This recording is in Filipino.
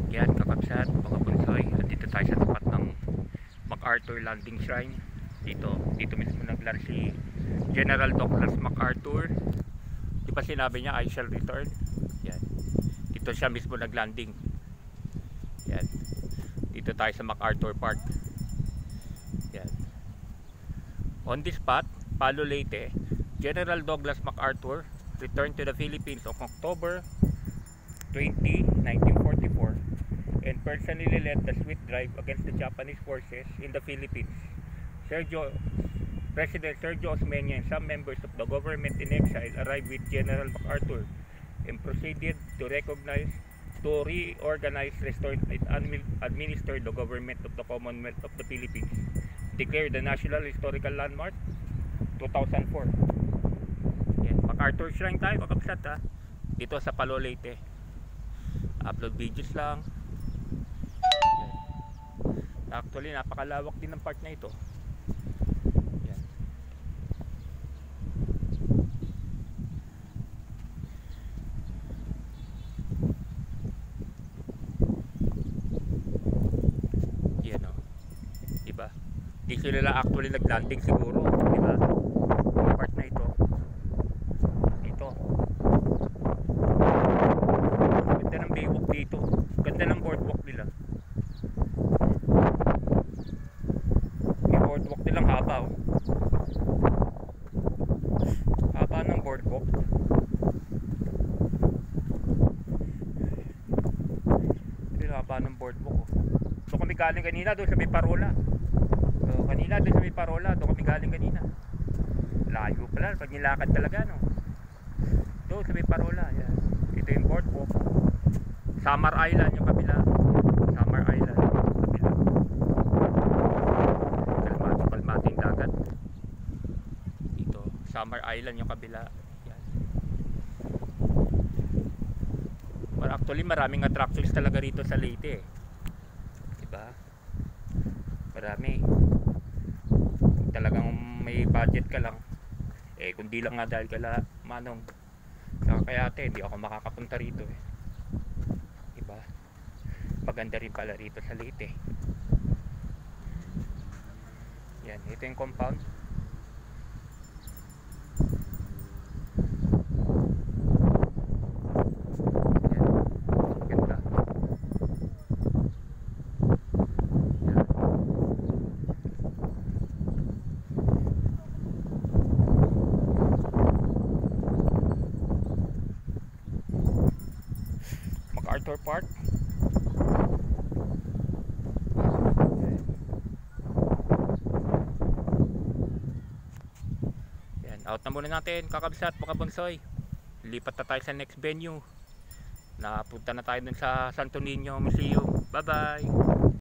Yan, kakabsat, mga bunsoy. Dito tayo sa tapat ng MacArthur Landing Shrine. Dito mismo naglar si General Douglas MacArthur. Di ba sinabi niya, I shall return? Yan. Dito siya mismo naglanding. Yan. Dito tayo sa MacArthur Park. Yan. On this spot, Palo Leyte, General Douglas MacArthur returned to the Philippines on October 20, 1944 and personally led the swift drive against the Japanese forces in the Philippines. President Sergio Osmeña and some members of the government in exile arrived with General MacArthur and proceeded to reorganize, restore, and administer the government of the Commonwealth of the Philippines, declared the National Historical Landmark 2004. Yan, MacArthur Shrine tayo, kakabsat ha. Dito sa Palo Leyte. Upload videos lang. Yan. Actually, napakalawak din ng part na ito. Yan. Yan o. Diba? Di sila lang actually naglanding siguro. Diba? Yung part na ito. Ganda ng baywalk dito. Ganda ng boardwalk nila. Yung boardwalk nilang haba oh. Haba ng boardwalk. Yung haba ng boardwalk oh. So kami galing kanina doon sa may Parola. Doon kami galing kanina. Layo pala pag nilakad talaga no. Doon sa may Parola. Yan. Ito yung boardwalk. Samar Island yung kabila. Samar Island yung kabila. Kalmating dagat. Dito, Samar Island yung kabila. Yan. Actually, maraming attractions talaga rito sa Leyte. Diba? Marami. Kung talagang may budget ka lang. Kundi lang nga dahil kala Manong. Kaya hindi ako makakapunta rito eh. Diba? Maganda rin pala rito sa Leyte. Yan, ito yung compound. Yan, ganda. Yan. MacArthur Park. Yan, out na muna natin kakabsat mga bunsoy. Lipat na tayo sa next venue. Napunta na tayo dun sa Santo Niño Museum. Bye bye.